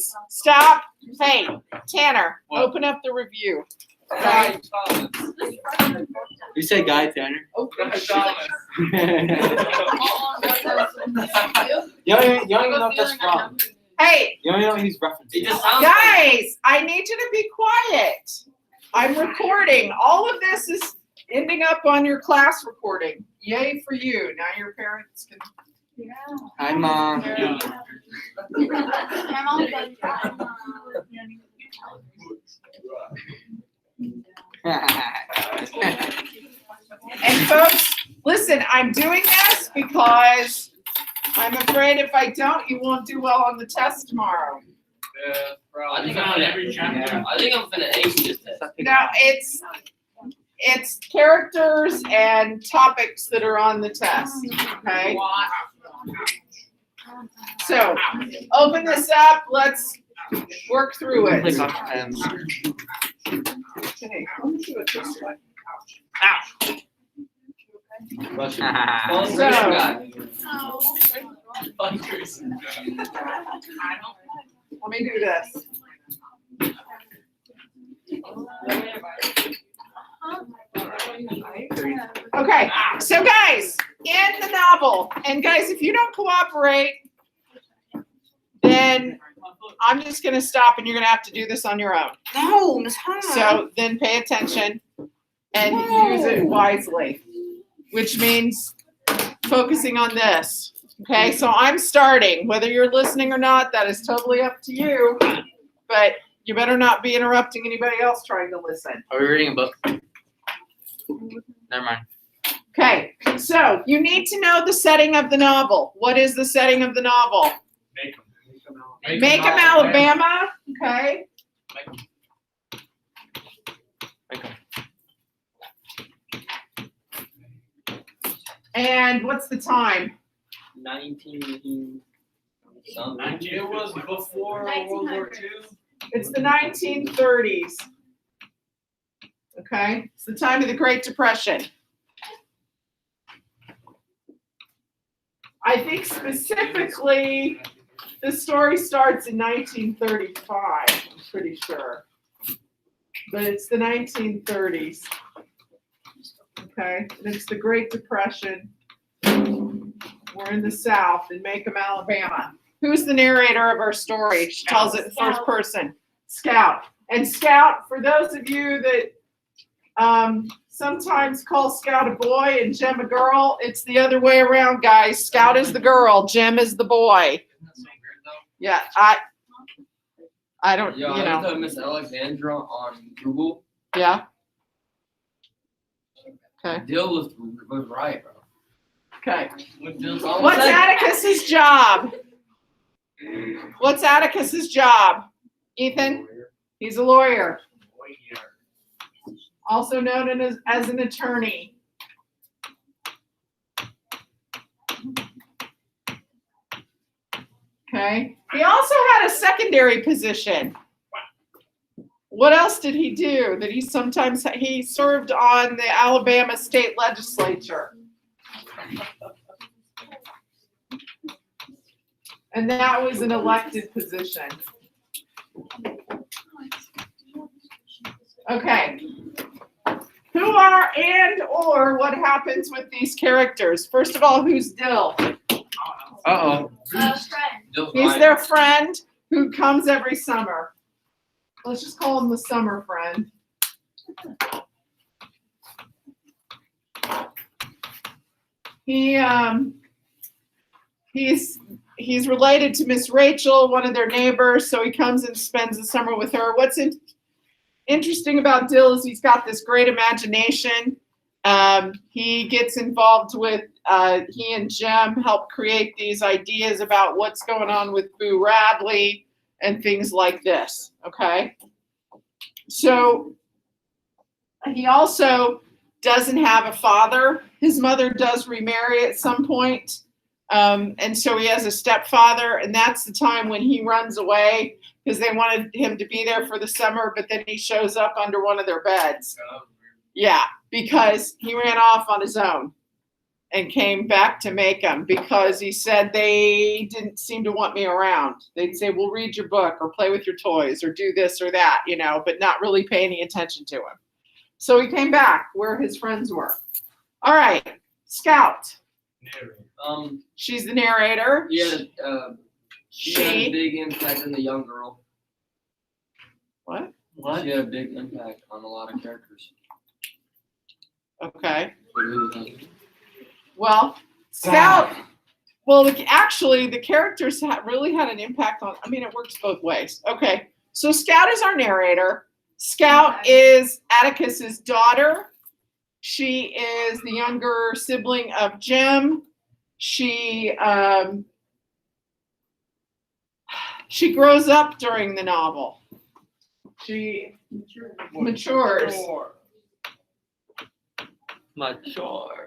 guys, stop. Hey, Tanner, open up the review. Guy Thomas. You say Guy Tanner? Guy Thomas. You don't even know if that's wrong. Hey, You don't even know what he's referencing. guys, I need you to be quiet. I'm recording. All of this is ending up on your class recording. Yay for you. Now your parents can. Hi, Mom. And folks, listen, I'm doing this because I'm afraid if I don't, you won't do well on the test tomorrow. Yeah, I probably. think I'm finna ace this test. Now, it's characters and topics that are on the test, okay? So, open this up, let's work through it. Click on items. Okay, let me do it this way. Fun So- Christian guy. Fun Christian guy. Let me do this. Okay, so guys, in the novel, and guys, if you don't cooperate, then I'm just gonna stop and you're gonna have to do this on your own. No, Miss Hannah. So then pay attention and use it wisely, which means focusing on this. Okay, so I'm starting. Whether you're listening or not, that is totally up to you. But you better not be interrupting anybody else trying to listen. Are we reading a book? Never mind. Okay, so you need to know the setting of the novel. What is the setting of the novel? Make 'em Alabama. Okay. And what's the time? 19 something. It was before World War II. It's the 1930s. Okay, it's the time of the Great Depression. I think specifically the story starts in 1935, I'm pretty sure. But it's the 1930s. Okay, and it's the Great Depression. We're in the South in Macomb, Alabama. Who's the narrator of our story? She tells it in first person. Scout. And Scout, for those of you that sometimes call Scout a boy and Jim a girl, it's the other way around, guys. Scout is the girl, Jim is the boy. Yeah, I don't, Yo, you I know. looked up Miss Alexandra on Google. Yeah. Okay. Dill was right, bro. Okay. What's What's Atticus's job? What's Atticus's job? Ethan? He's a lawyer, also known as an attorney. Okay. He also had a secondary position. What else did he do? That he served on the Alabama state legislature. And that was an elected position. Okay. Who are and or what happens with these characters? First of all, who's Dill? Uh-oh. Dill's He's right. their friend who comes every summer. Let's just call him the summer friend. He's related to Miss Rachel, one of their neighbors, so he comes and spends the summer with her. What's interesting about Dill is he's got this great imagination. He gets involved with, he and Jim help create these ideas about what's going on with Boo Radley and things like this, okay? So he also doesn't have a father. His mother does remarry at some point. And so he has a stepfather, and that's the time when he runs away because they wanted him to be there for the summer, but then he shows up under one of their beds. Yeah, because he ran off on his own. and came back to make them because he said they didn't seem to want me around. They'd say, "We'll read your book or play with your toys or do this or that," but not really pay any attention to him. So he came back where his friends were. All right, Scout. She's the narrator. Yeah, she had a big impact on the young girl. What? She had a big impact on a lot of characters. Okay. So who was that? Well, Scout. Well, actually, the characters really had an impact on. I mean, it works both ways. Okay. So Scout is our narrator. Scout is Atticus's daughter. She is the younger sibling of Jim. She grows up during the novel. She matures. Mature.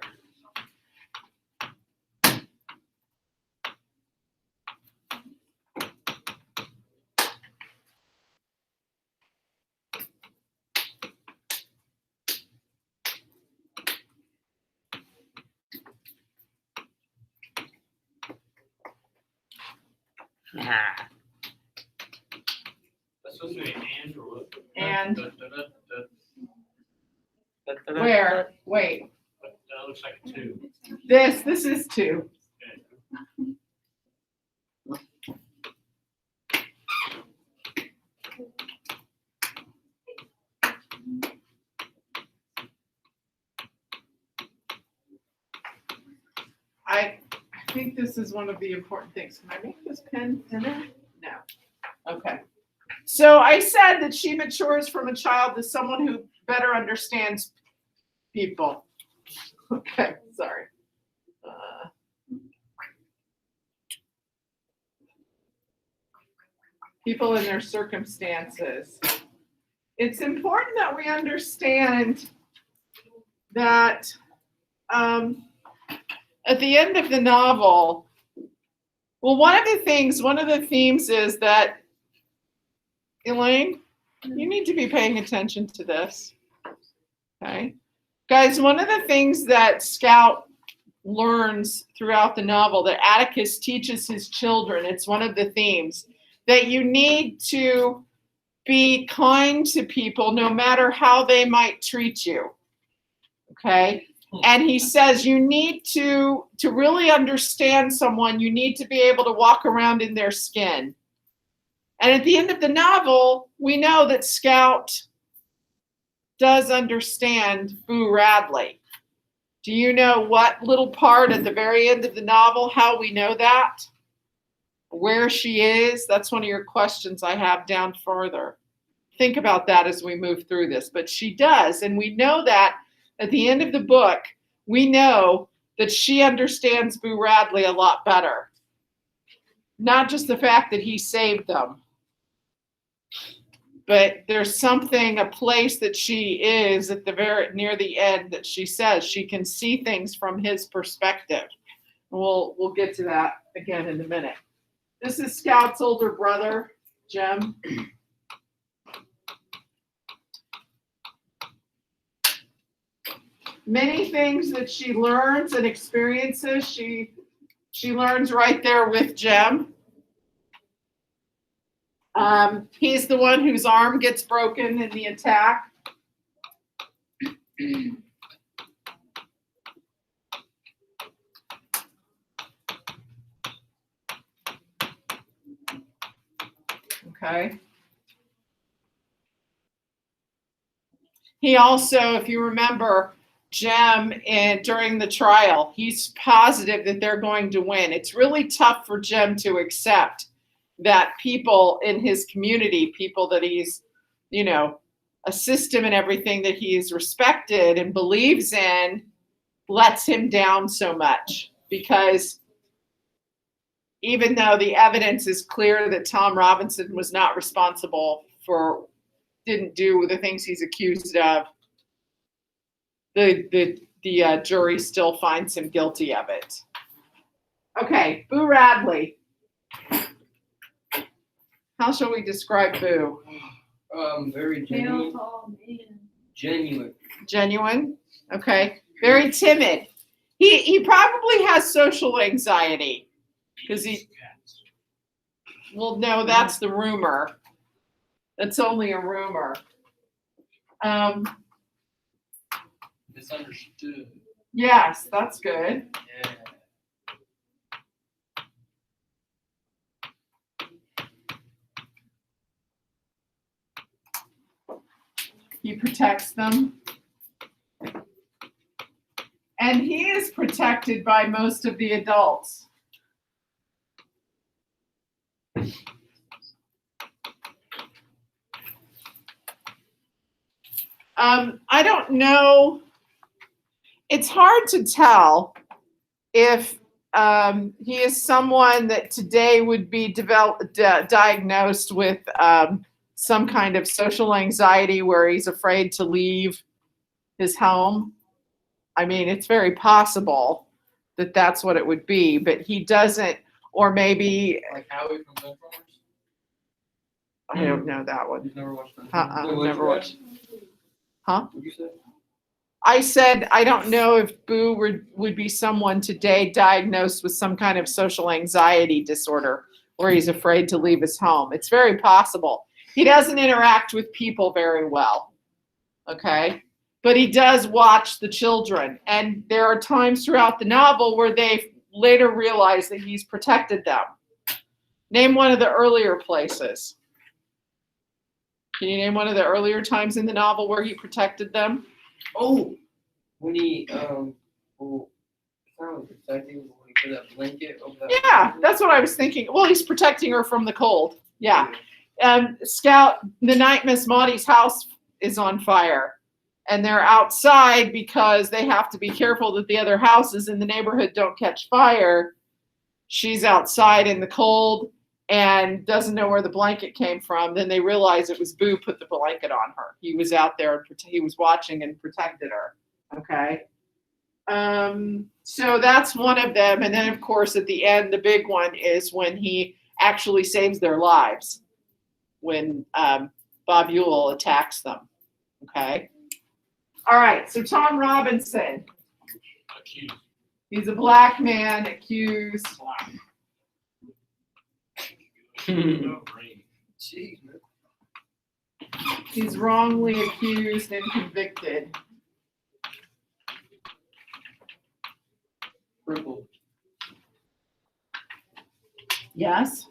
That's supposed to be and or what? And That where? Wait. looks like a 2. This is 2. I think this is one of the important things. Can I make this pen thinner? No. Okay. So I said that she matures from a child to someone who better understands people. Okay, sorry. People in their circumstances. It's important that we understand that at the end of the novel, well, one of the themes is that, Elaine, you need to be paying attention to this. Okay. Guys, one of the things that Scout learns throughout the novel, that Atticus teaches his children, it's one of the themes, that you need to be kind to people no matter how they might treat you. Okay? And he says you need to really understand someone, you need to be able to walk around in their skin. And at the end of the novel, we know that Scout does understand Boo Radley. Do you know what little part at the very end of the novel, how we know that? Where she is? That's one of your questions I have down further. Think about that as we move through this. But she does, and we know that at the end of the book, we know that she understands Boo Radley a lot better. Not just the fact that he saved them, but there's something, a place that she is at the near the end that she says she can see things from his perspective. We'll get to that again in a minute. This is Scout's older brother, Jim. Many things that she learns and experiences, she learns right there with Jim. He's the one whose arm gets broken in the attack. Okay. He also, if you remember, Jim, during the trial, he's positive that they're going to win. It's really tough for Jim to accept that people in his community, people that he's, assist him in everything that he's respected and believes in, lets him down so much. Because even though the evidence is clear that Tom Robinson was not responsible didn't do the things he's accused of, the jury still finds him guilty of it. Okay, Boo Radley. How shall we describe Boo? Very genuine. Genuine. Okay. Very timid. He probably has social anxiety because well, no, that's the rumor. That's only a rumor. Misunderstood. Yes, that's good. Yeah. He protects them. And he is protected by most of the adults. I don't know. It's hard to tell if he is someone that today would be diagnosed with some kind of social anxiety where he's afraid to leave his home. I mean, it's very possible that that's what it would be, but he doesn't, or maybe, Like Howie from Transformers? I don't know that one. You've never watched that? Never watched. Huh? What'd you say? I said, I don't know if Boo would be someone today diagnosed with some kind of social anxiety disorder where he's afraid to leave his home. It's very possible. He doesn't interact with people very well, okay? But he does watch the children. And there are times throughout the novel where they later realize that he's protected them. Name one of the earlier places. Can you name one of the earlier times in the novel where he protected them? Oh, when he well, kind of protecting when he put that blanket over that. Yeah, that's what I was thinking. Well, he's protecting her from the cold. Yeah. Scout, the night Miss Maudie's house is on fire. And they're outside because they have to be careful that the other houses in the neighborhood don't catch fire. She's outside in the cold and doesn't know where the blanket came from. Then they realize it was Boo put the blanket on her. He was out there, he was watching and protected her. Okay. So that's one of them. And then, of course, at the end, the big one is when he actually saves their lives, when Bob Ewell attacks them. Okay. All right. So Tom Robinson. Accused. He's a black man accused. Jeez, man. He's wrongly accused and convicted. Purple. Yes.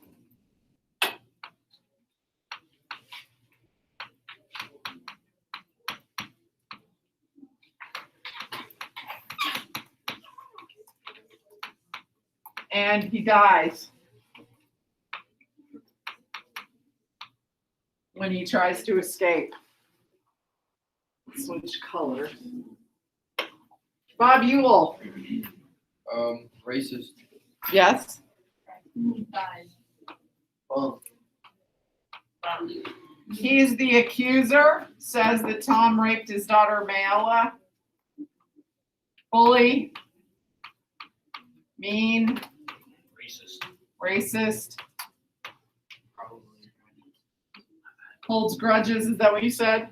And he dies when he tries to escape. Switch colors. Bob Ewell. Racist. Yes. He's the accuser, says that Tom raped his daughter Mayella. Bully. Mean. Racist. Holds grudges, is that what you said?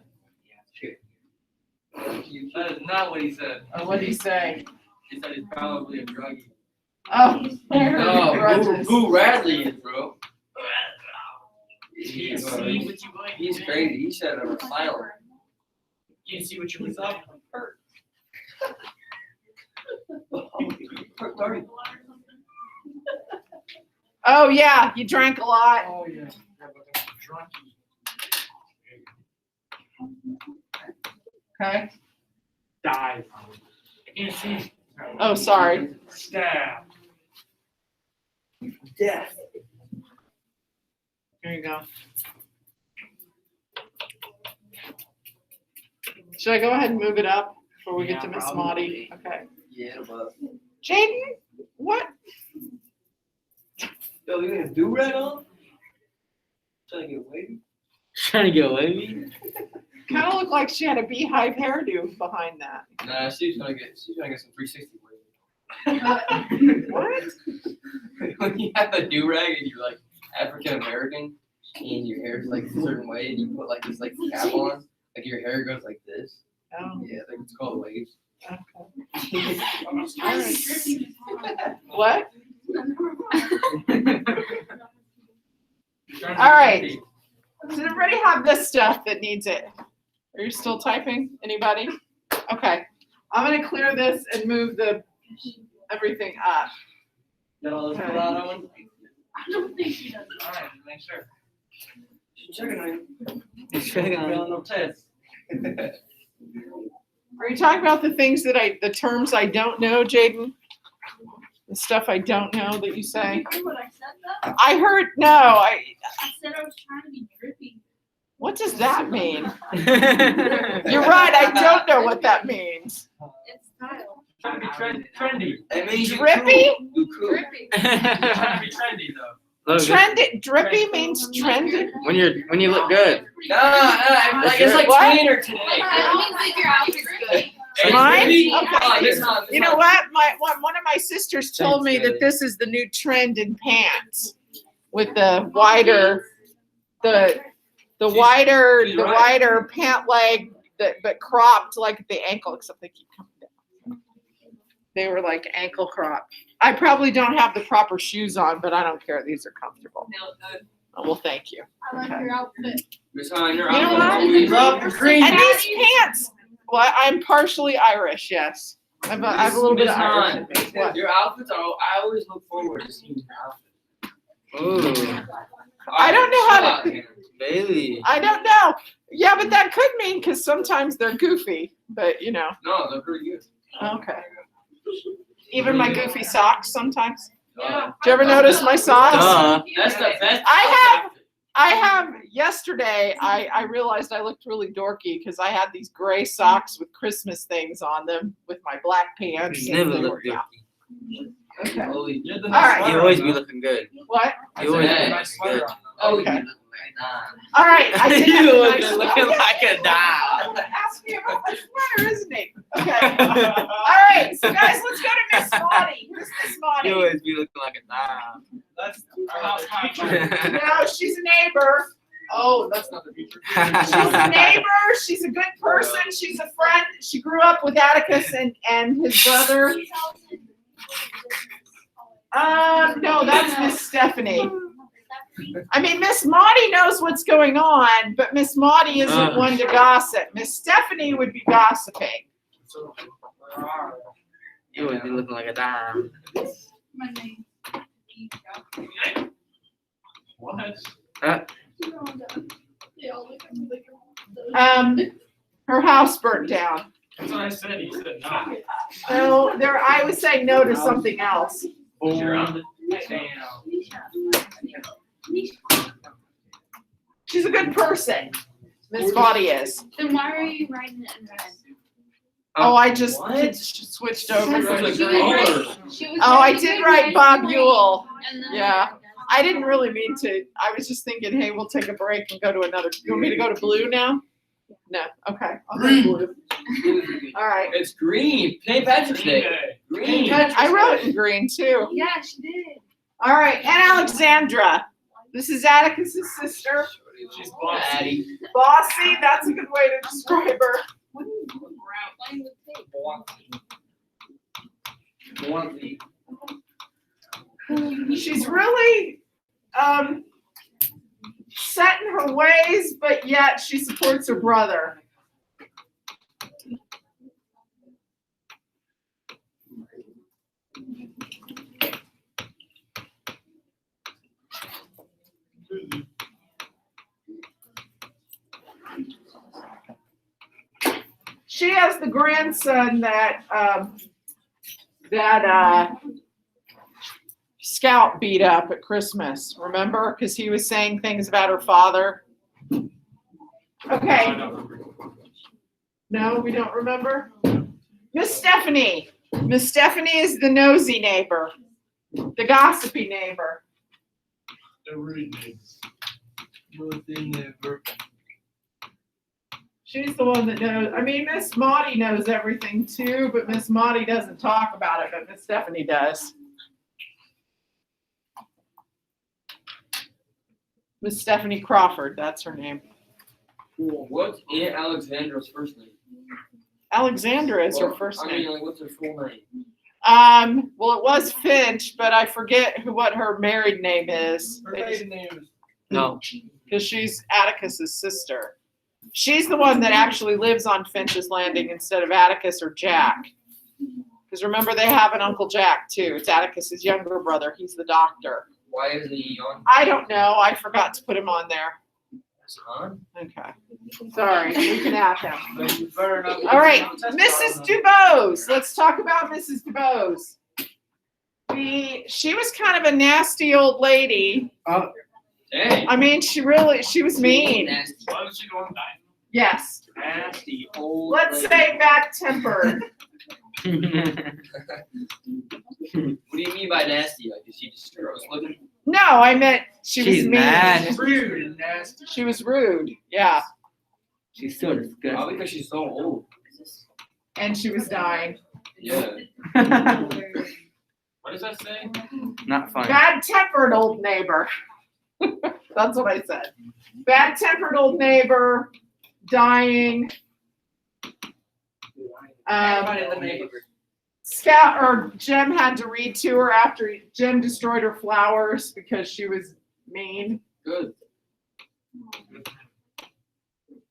That is not what he said. Or what did he say? He said he's probably a druggie. Oh, I heard No, grudges. who Radley is, bro? You can't see what you like. He's crazy. He said a asylum. You can't see what you like. Hurt. Oh yeah, he drank a lot. Oh yeah. Okay. Died. I can't see. Oh, sorry. Stab. Death. Here you go. Should I go ahead and move it up before we get to Miss Maudie? Okay. Yeah, but. Jaden, what? Yo, you gonna do red on? Trying to get wavy? Trying to get away with me? Kind of looked like she had a beehive hairdo behind that. Nah, she's gonna get some 360 wavy. What? When you have a do-rag and you're like African American and your hair's like a certain way and you put like this like cap on, like your hair goes like this. Oh, Yeah, I think it's called waves. okay. What? All right. Does everybody have this stuff that needs it? Are you still typing? Anybody? Okay. I'm gonna clear this and move everything up. Got all this pulled out on? I don't think she does. Alright, make sure. Checking on you. Just checking on you. Failing no tests. Are you talking about the things the terms I don't know, Jaden? The stuff I don't know that you say? You heard what I said though? I heard, no, I said I was trying to be drippy. what does that mean? You're right, I don't know what that means. It's style. Trying to be trendy. It means you Drippy? cool. You cool. Drippy. Trying to be trendy though. Look, Trendy, drippy means trendy? when you look good. Nah, like it's like What? cleaner today. That means like your outfit's good. Mine? Maybe- Okay. Oh, this not- this You know not- what? One of my sisters told me Thanks, that this is the new trend in pants with the wider, the wider, she's the right. wider pant leg, but cropped like at the ankle, except they keep coming down. They were like ankle crop. I probably don't have the proper shoes on, but I don't care. These are comfortable. Oh, well, thank you. I like your outfit. Miss Hahn, your You know outfit what? always love the green. And these pants, well, I'm partially Irish, yes. I have a little bit of Miss Irish Hahn, in me. What? Your outfits are. I always look forward to seeing your outfit. Ooh, I don't know how to- Bailey. I don't know. Yeah, but that could mean because sometimes they're goofy, but you know. No, they're pretty good. Okay. Even my goofy socks sometimes. Yeah. Do you ever notice my socks? Duh. That's the best. I have yesterday I realized I looked really dorky because I had these gray socks with Christmas things on them with my black pants. You and never they look were- good. yeah. Okay. Holy. All right. You always be looking good. What? You always Hey. be looking good. Oh, Okay. you look All right. I did have You a look nice- looking oh, yeah, like a yeah, doll. Ask me about my sweater, isn't he? Okay. All right. So guys, let's go to Miss Maudie. Who's Miss Maudie? You always be looking like a doll. That's our house contract. No, she's a neighbor. Oh, that's not the future. she's a neighbor. She's a good person. She's a friend. She grew up with Atticus and his brother. No, that's Miss Stephanie. I mean, Miss Maudie knows what's going on, but Miss Maudie isn't one to gossip. Miss Stephanie would be gossiping. You always be looking like a doll. My name. What? Her house burnt down. That's what I said. He said no. No, I was saying no to something else. You're on the damn. She's a good person. Miss Maudie is. Then why are you writing it in red? Oh, I just What? switched over. Because to- of She was color. writing- she was Oh, I writing did good write red Bob and Ewell. green, and then- Yeah. I didn't really mean to. I was just thinking, hey, we'll take a break and go to another. You want me to go to blue now? No. Okay. I'll go to blue. All right. It's green. St. Patrick's Day. Green. I wrote in green too. Yeah, she did. All right. And Alexandra. This is Atticus's sister. She's bossy. Addie. Bossy. That's a good way to describe her. Playing with tape. Bossy. She's really set in her ways, but yet she supports her brother. She has the grandson that Scout beat up at Christmas, remember? Because he was saying things about her father. Okay. No, we don't remember? Miss Stephanie. Miss Stephanie is the nosy neighbor, the gossipy neighbor. She's the one that knows. I mean, Miss Maudie knows everything too, but Miss Maudie doesn't talk about it, but Miss Stephanie does. Miss Stephanie Crawford, that's her name. What's Aunt Alexandra's first name? Alexandra is her Well, first I name. mean, like, what's her full name? Well, it was Finch, but I forget what her married name is. Her maiden name is. No. Because she's Atticus's sister. She's the one that actually lives on Finch's Landing instead of Atticus or Jack. Because remember, they have an Uncle Jack too. It's Atticus's younger brother. He's the doctor. Why isn't he on? I don't know. I forgot to put him on there. Huh? Okay. Sorry. We can add him. But you better not. All right, Mrs. DuBose. Let's talk about Mrs. DuBose. She was kind of a nasty old lady. Dang. I mean, she was mean. Nasty. Why was she going back? Yes. Nasty old. Let's lady. say bad-tempered. What do you mean by nasty? Like, is she just gross looking? No, I meant she was She's mean. mad. Rude and nasty. She was rude. Yeah, She's so Probably disgusting. because she's so old. and she was dying. Yeah. What does that say? Not funny. Bad-tempered old neighbor. That's what I said. Bad-tempered old neighbor, dying. Everybody in the neighborhood. Scout or Jem had to read to her after Jem destroyed her flowers because she was mean. Good.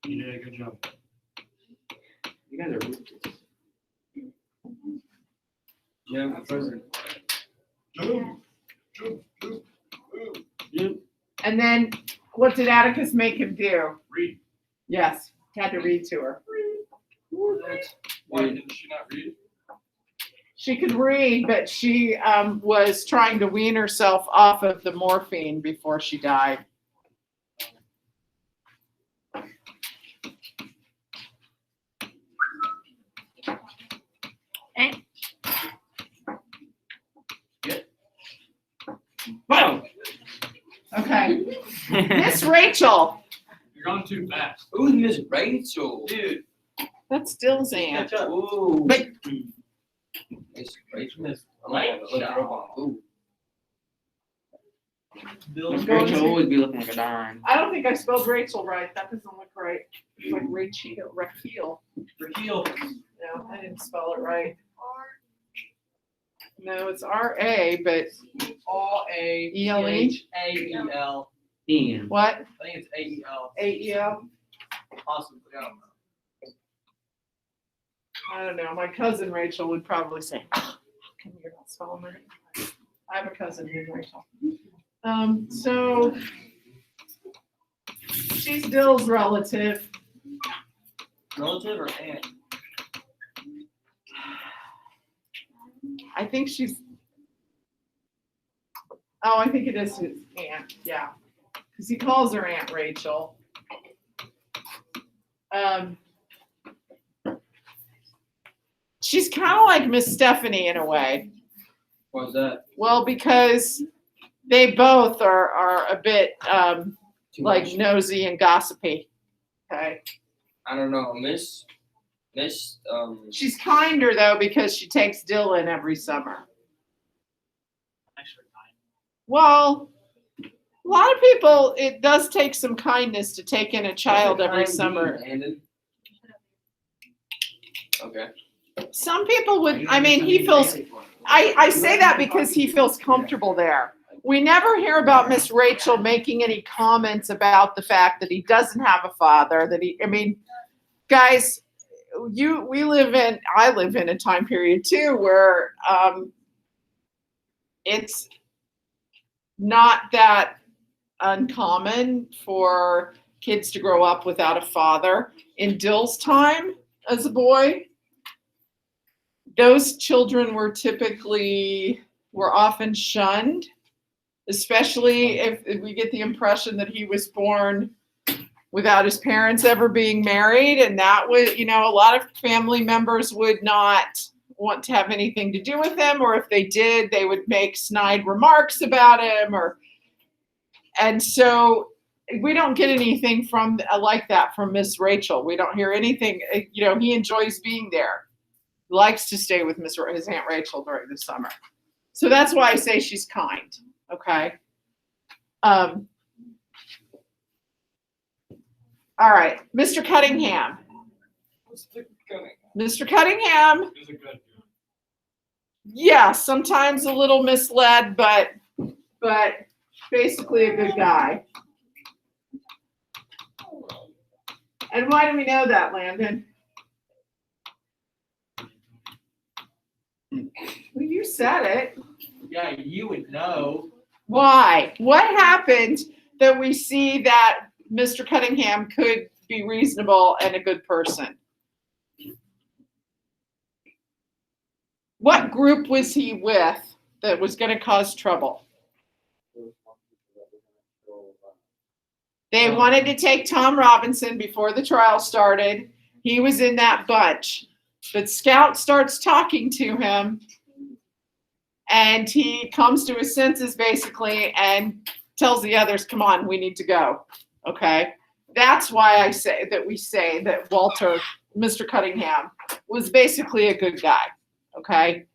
You did a good job. You guys are. Yeah, the president. And then what did Atticus make him do? Read. Yes, had to read to her. Why didn't she not read? She could read, but she was trying to wean herself off of the morphine before she died. Wow. Okay. Miss Rachel. You're going too fast. Who's Miss Rachel? Dude. That's Dill's aunt. Catch up. Ooh. But- Miss Rachel. Miss I'm gonna have to look her up on Google. Bill's Going Rachel to- always be looking like a dime. I don't think I spelled Rachel right. That doesn't look right. It's like Rachel. Raquel. Raquel. No, I didn't spell it right. No, it's R-A, but E-L-E? R-A-C-H-A-E-L. Ian. what? I think it's A-E-L. A-E-L? Possibly. I don't know. I don't know. My cousin Rachel would probably say, "Oh, how come you're not spelling right?" I have a cousin named Rachel. So she's Dill's relative. Relative or aunt? I think she's. Oh, I think it is his aunt. Yeah, because he calls her Aunt Rachel. She's kind of like Miss Stephanie in a way. What's that? Well, because they both are a bit Too like much. nosy and gossipy. Okay. I don't know. Miss. She's kinder though because she takes Dill in every summer. Actually, fine. Well, a lot of people, it does take some kindness to take in a child What's the every kind summer. mean, Landon? Okay. Some people would, I mean, he feels, I say that because he feels comfortable there. We never hear about Miss Rachel making any comments about the fact that he doesn't have a father, I mean, guys, I live in a time period too where it's not that uncommon for kids to grow up without a father. In Dill's time as a boy, those children were often shunned, especially if we get the impression that he was born without his parents ever being married. And that would, a lot of family members would not want to have anything to do with him, or if they did, they would make snide remarks about him, and so we don't get anything from like that from Miss Rachel. We don't hear anything, he enjoys being there. He likes to stay with his Aunt Rachel during the summer. So that's why I say she's kind, okay? All right, Mr. Cunningham. Mr. Cunningham, He's a good guy. yeah, sometimes a little misled, but basically a good guy. And why do we know that, Landon? Well, you said it. Yeah, you would know. Why? What happened that we see that Mr. Cunningham could be reasonable and a good person? What group was he with that was going to cause trouble? They wanted to take Tom Robinson before the trial started. He was in that bunch. But Scout starts talking to him, and he comes to his senses basically and tells the others, come on, we need to go. Okay? That's why we say that Walter, Mr. Cunningham, was basically a good guy. Okay?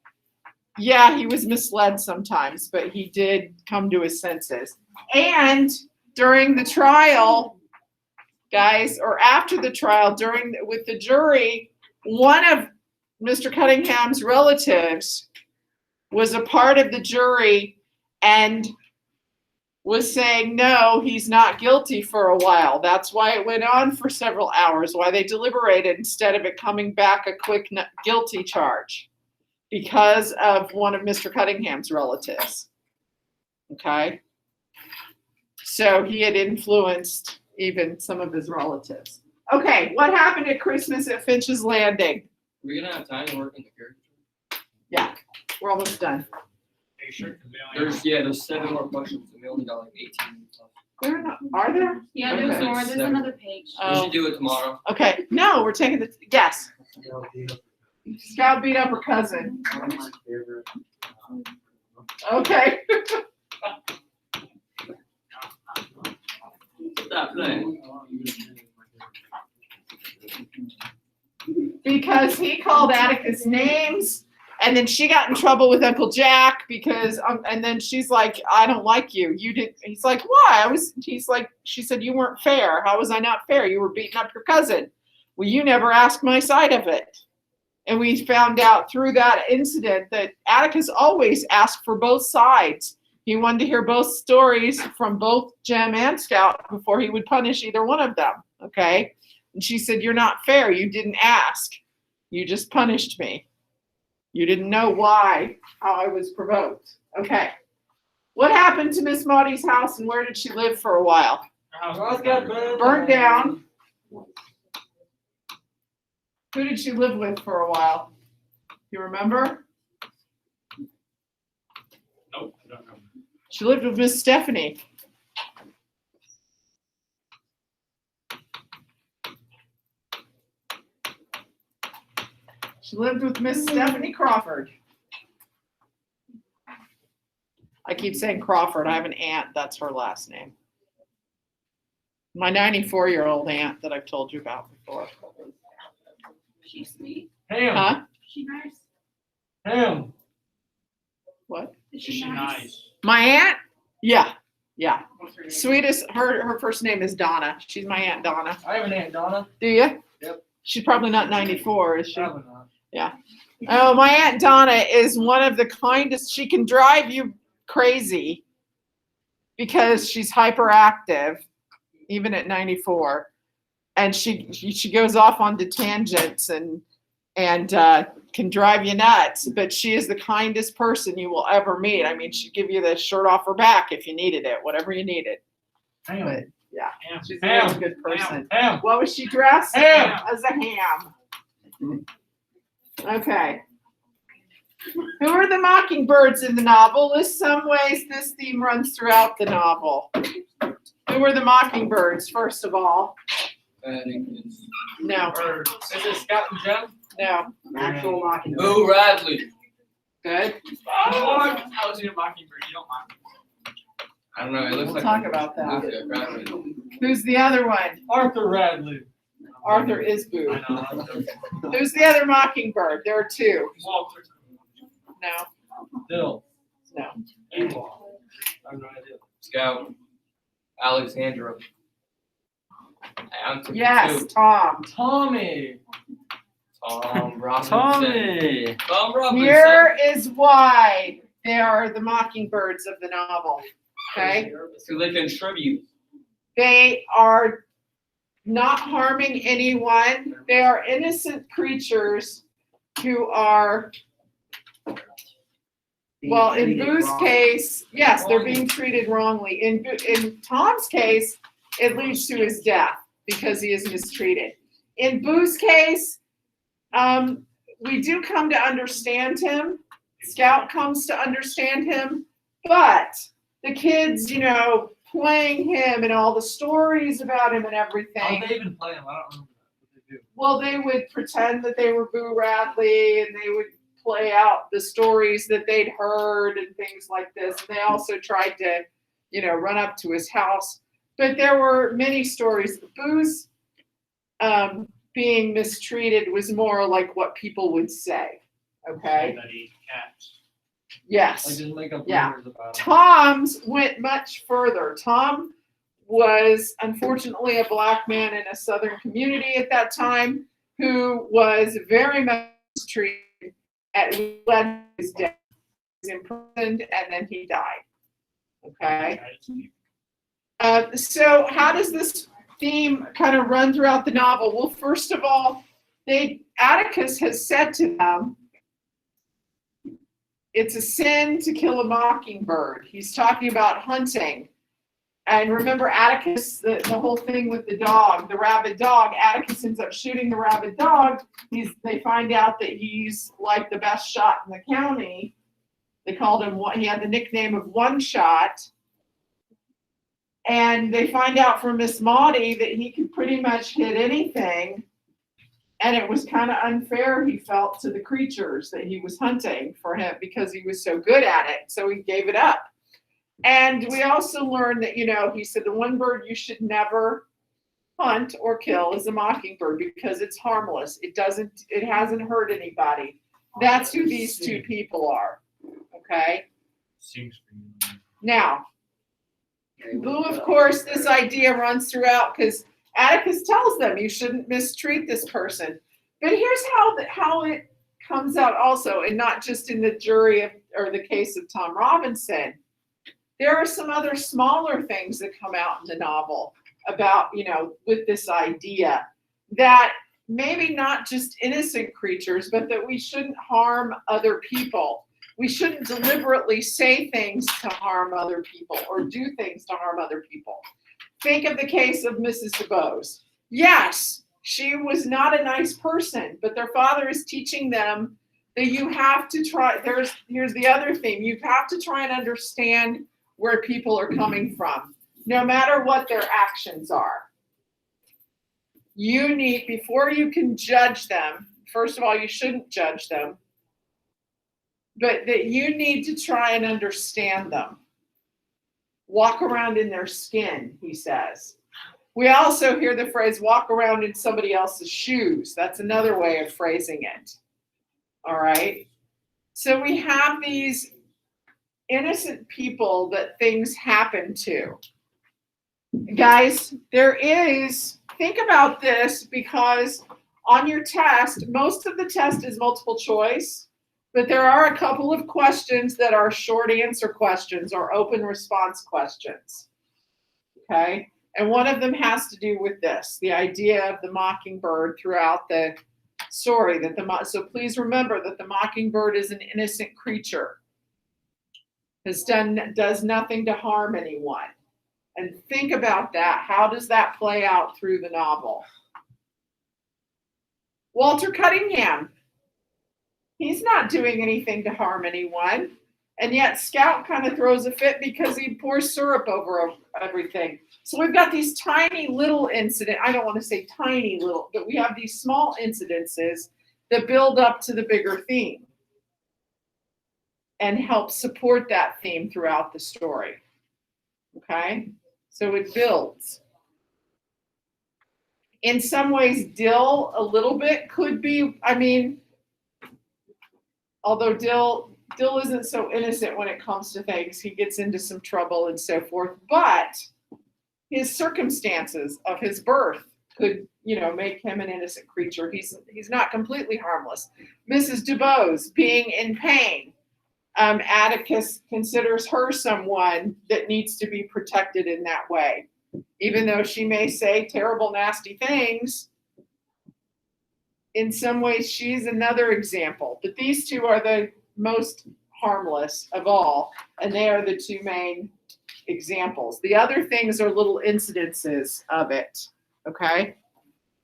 Yeah, he was misled sometimes, but he did come to his senses. And during the trial, guys, or after the trial, with the jury, one of Mr. Cunningham's relatives was a part of the jury and was saying, no, he's not guilty for a while. That's why it went on for several hours, why they deliberated instead of it coming back a quick guilty charge, because of one of Mr. Cunningham's relatives. Okay? So he had influenced even some of his relatives. Okay, what happened at Christmas at Finch's Landing? We're gonna have time to work in the character. Yeah, we're almost done. Hey, sure, can be on There's 7 more questions and we only got like 18 left. Are there? Yeah, there's Okay. more. There's Seven. another page. We should do it tomorrow. Okay, no, we're taking the, yes. Scout beat up her cousin. One of my favorite. Okay. Stop playing. Because he called Atticus names, and then she got in trouble with Uncle Jack because, and then she's like, I don't like you. You did. He's like, why? He's like, she said, you weren't fair. How was I not fair? You were beating up your cousin. Well, you never asked my side of it. And we found out through that incident that Atticus always asked for both sides. He wanted to hear both stories from both Jem and Scout before he would punish either one of them. Okay. And she said, you're not fair. You didn't ask. You just punished me. You didn't know why, how I was provoked. Okay. What happened to Miss Maudie's house and where did she live for a while? Burnt down. Who did she live with for a while? You remember? Nope, I don't know. She lived with Miss Stephanie. She lived with Miss Stephanie Crawford. I keep saying Crawford. I have an aunt. That's her last name. My 94-year-old aunt that I've told you about before. She's sweet. Ham, Huh? She nice. ham. What? Is Is she nice? My aunt? Yeah. Yeah. What's her name? Sweetest. Her first name is Donna. She's my Aunt Donna. I have an Aunt Donna. Do you? Yep. She's probably not 94, is she? Probably not. Oh, my Aunt Donna is one of the kindest. She can drive you crazy because she's hyperactive, even at 94. And she goes off onto tangents and can drive you nuts. But she is the kindest person you will ever meet. I mean, she'd give you the shirt off her back if you needed it, whatever you needed. Ham. But yeah, Ham. she's a really good person. Ham. What was she dressed? Ham. As a ham. Okay. Who are the mockingbirds in the novel? In some ways, this theme runs throughout the novel. Who are the mockingbirds, first of all? No, Or is it Scout and Jem? no. Actual Mockingbird. Boo Radley. Good. I was in a Mockingbird. You don't mind. I don't know. It looks We'll like talk about that. looks like Radley. Who's the other one? Arthur Radley. Arthur is Boo. I know. I'm joking. Who's the other mockingbird? There are two. Walter. No, Bill. no. Ewald. I have no idea. Scout. Alexandra. I'm thinking Yes, too. Tom. Tommy. Robinson. Tommy. Tom Robinson. Here is why they are the mockingbirds of the novel. Okay? So they contribute. They are not harming anyone. They are innocent creatures who are, well, in Boo's case, yes, they're being treated wrongly. In Tom's case, it leads to his death because he is mistreated. In Boo's case, we do come to understand him. Scout comes to understand him, but the kids, you know, playing him and all the stories about him and everything. How they even play him? I don't remember what they do. Well, they would pretend that they were Boo Radley, and they would play out the stories that they'd heard and things like this. And they also tried to, you know, run up to his house. But there were many stories. Boo's being mistreated was more like what people would say. Okay. That eat cats. Yes. Like just make up Yeah. rumors about him. Tom's went much further. Tom was unfortunately a black man in a southern community at that time who was very much treated at led his death. He was imprisoned and then he died. Okay. So how does this theme kind of run throughout the novel? Well, first of all, Atticus has said to them, it's a sin to kill a mockingbird. He's talking about hunting. And remember Atticus, the whole thing with the dog, the rabid dog, Atticus ends up shooting the rabid dog. They find out that he's like the best shot in the county. They called him, he had the nickname of One Shot. And they find out from Miss Maudie that he could pretty much hit anything. And it was kind of unfair, he felt, to the creatures that he was hunting for him because he was so good at it. So he gave it up. And we also learned that, you know, he said the one bird you should never hunt or kill is a mockingbird because it's harmless. It hasn't hurt anybody. That's who these two people are. Okay? Now, Boo, of course, this idea runs throughout because Atticus tells them you shouldn't mistreat this person. But here's how it comes out also, and not just in the jury or the case of Tom Robinson. There are some other smaller things that come out in the novel about, you know, with this idea that maybe not just innocent creatures, but that we shouldn't harm other people. We shouldn't deliberately say things to harm other people or do things to harm other people. Think of the case of Mrs. DeBose. Yes, she was not a nice person, but their father is teaching them that you have to try. Here's the other thing. You have to try and understand where people are coming from, no matter what their actions are. You need, before you can judge them, first of all, you shouldn't judge them, but that you need to try and understand them. Walk around in their skin, he says. We also hear the phrase walk around in somebody else's shoes. That's another way of phrasing it. All right. So we have these innocent people that things happen to. Guys, think about this, because on your test, most of the test is multiple choice. But there are a couple of questions that are short answer questions or open response questions. Okay? And one of them has to do with this, the idea of the mockingbird throughout the story. So please remember that the mockingbird is an innocent creature. Does nothing to harm anyone. And think about that. How does that play out through the novel? Walter Cunningham. He's not doing anything to harm anyone. And yet Scout kind of throws a fit because he pours syrup over everything. So we've got these tiny little incidents. I don't want to say tiny little, but we have these small incidences that build up to the bigger theme and help support that theme throughout the story. Okay? So it builds. In some ways, Dill a little bit could be, although Dill isn't so innocent when it comes to things. He gets into some trouble and so forth. But his circumstances of his birth could, make him an innocent creature. He's not completely harmless. Mrs. DuBose being in pain. Atticus considers her someone that needs to be protected in that way. Even though she may say terrible, nasty things, in some ways she's another example. But these two are the most harmless of all, and they are the two main examples. The other things are little incidences of it. Okay?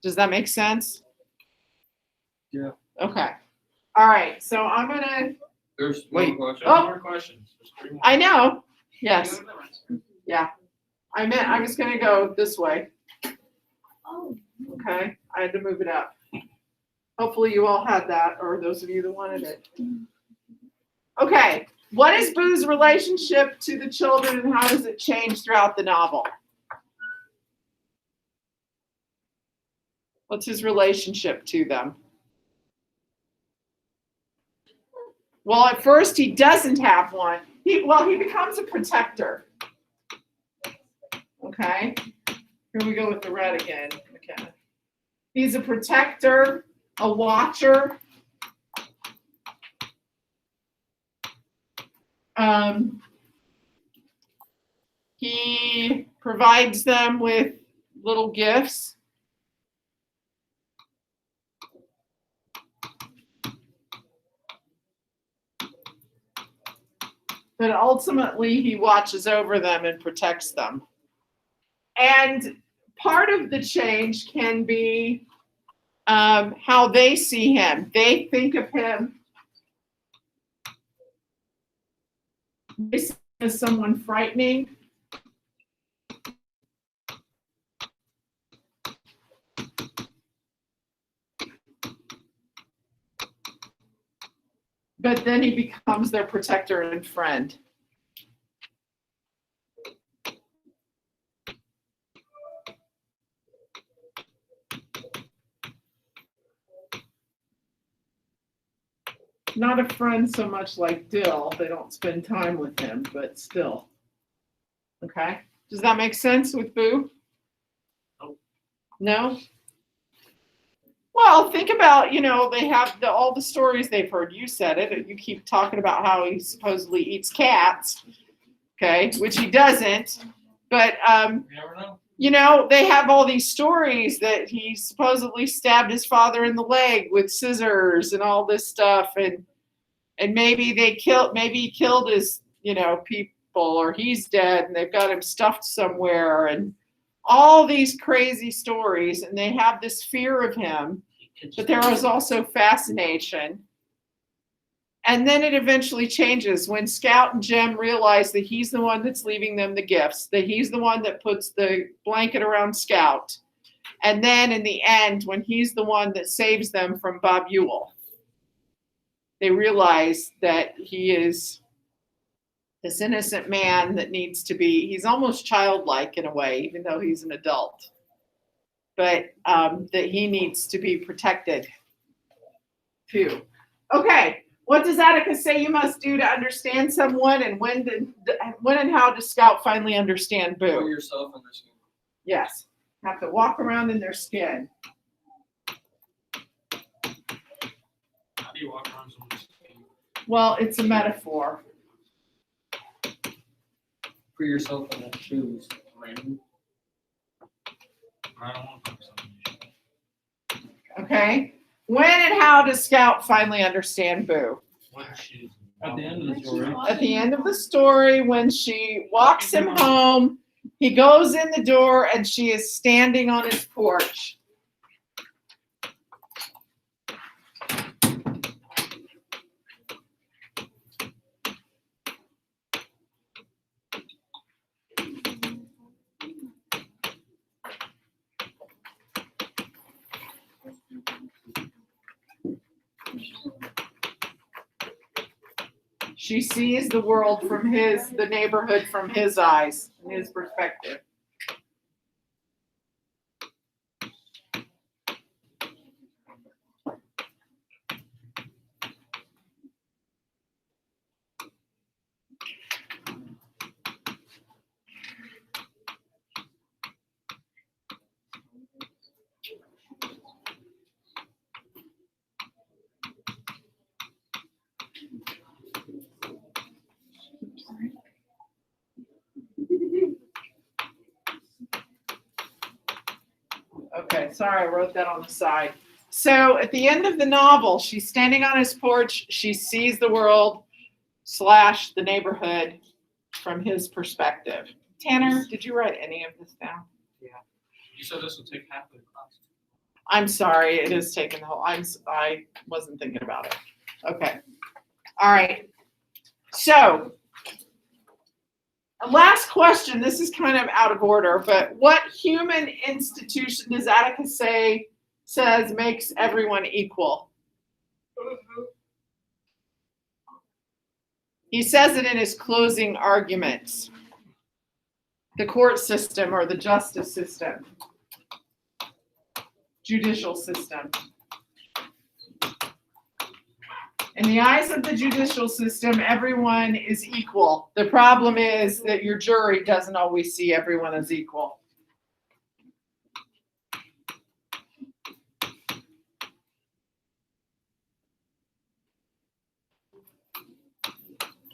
Does that make sense? Yeah. Okay. All right. So I'm going to. There's Wait. one question. Oh. More questions. There's 3 more. I know. Yes. Go to the rest. Yeah. I meant I was going to go this way. Oh. Okay. I had to move it up. Hopefully you all had that, or those of you that wanted it. Okay. What is Boo's relationship to the children, and how does it change throughout the novel? What's his relationship to them? Well, at first he doesn't have one. He becomes a protector. Okay. Here we go with the red again. Okay. He's a protector, a watcher. He provides them with little gifts. But ultimately, he watches over them and protects them. And part of the change can be how they see him. They think of him as someone frightening. But then he becomes their protector and friend. Not a friend so much like Dill. They don't spend time with him, but still. Okay. Does that make sense with Boo? No? Well, think about, they have all the stories they've heard. You said it. You keep talking about how he supposedly eats cats, okay, which he doesn't. But, You never know. they have all these stories that he supposedly stabbed his father in the leg with scissors and all this stuff. And maybe he killed his, people, or he's dead and they've got him stuffed somewhere, and all these crazy stories. And they have this fear of him. But there was also fascination. And then it eventually changes when Scout and Jem realize that he's the one that's leaving them the gifts, that he's the one that puts the blanket around Scout. And then in the end, when he's the one that saves them from Bob Ewell, they realize that he is this innocent man that needs to be, he's almost childlike in a way, even though he's an adult. But that he needs to be protected too. Okay, what does Atticus say you must do to understand someone, and when and how does Scout finally understand Put Boo? yourself in their skin. Yes, have to walk around in their skin. How do you walk around someone's skin? Well, it's a metaphor. Put yourself in their shoes. Random. I don't want to put something in your shoe. Okay, when and how does Scout finally understand Boo? What shoes? At the end of the story. At the end of the story, when she walks him home, he goes in the door and she is standing on his porch. She sees the world from the neighborhood from his eyes, from his perspective. Okay, sorry, I wrote that on the side. So at the end of the novel, she's standing on his porch. She sees the world / the neighborhood from his perspective. Tanner, did you write any of this down? You said this would take half the class. I'm sorry, it is taking the whole, I wasn't thinking about it. Okay. All right. So, last question. This is kind of out of order, but what human institution does Atticus says makes everyone equal? He says it in his closing arguments. The court system or the justice system. Judicial system. In the eyes of the judicial system, everyone is equal. The problem is that your jury doesn't always see everyone as equal.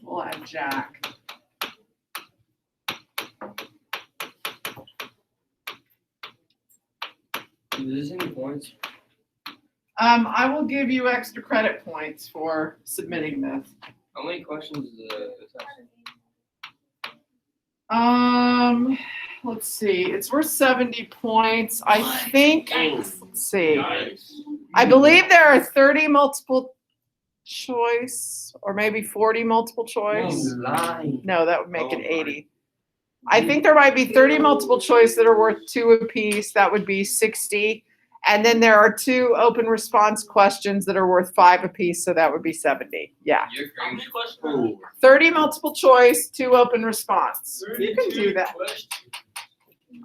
We'll add Jack. Is this any points? I will give you extra credit points for submitting this. How many questions is the test? Let's see. It's worth 70 points. I think. Let's see. Yikes. I believe there are 30 multiple choice, or maybe 40 multiple choice. Lying. No, that would make it Oh, my. 80. I think there might be 30 multiple choice that are worth 2 apiece. That would be 60. And then there are 2 open response questions that are worth 5 apiece. So that would be 70. Yeah. You're How many crazy. questions? 30 multiple choice, 2 open response. You can do that.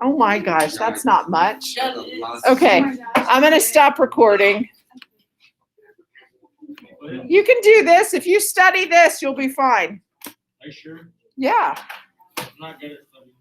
Oh my gosh, that's not much. Okay, I'm going to stop recording. You can do this. If you study this, you'll be fine. Are you sure? Yeah. I'm not good at studying.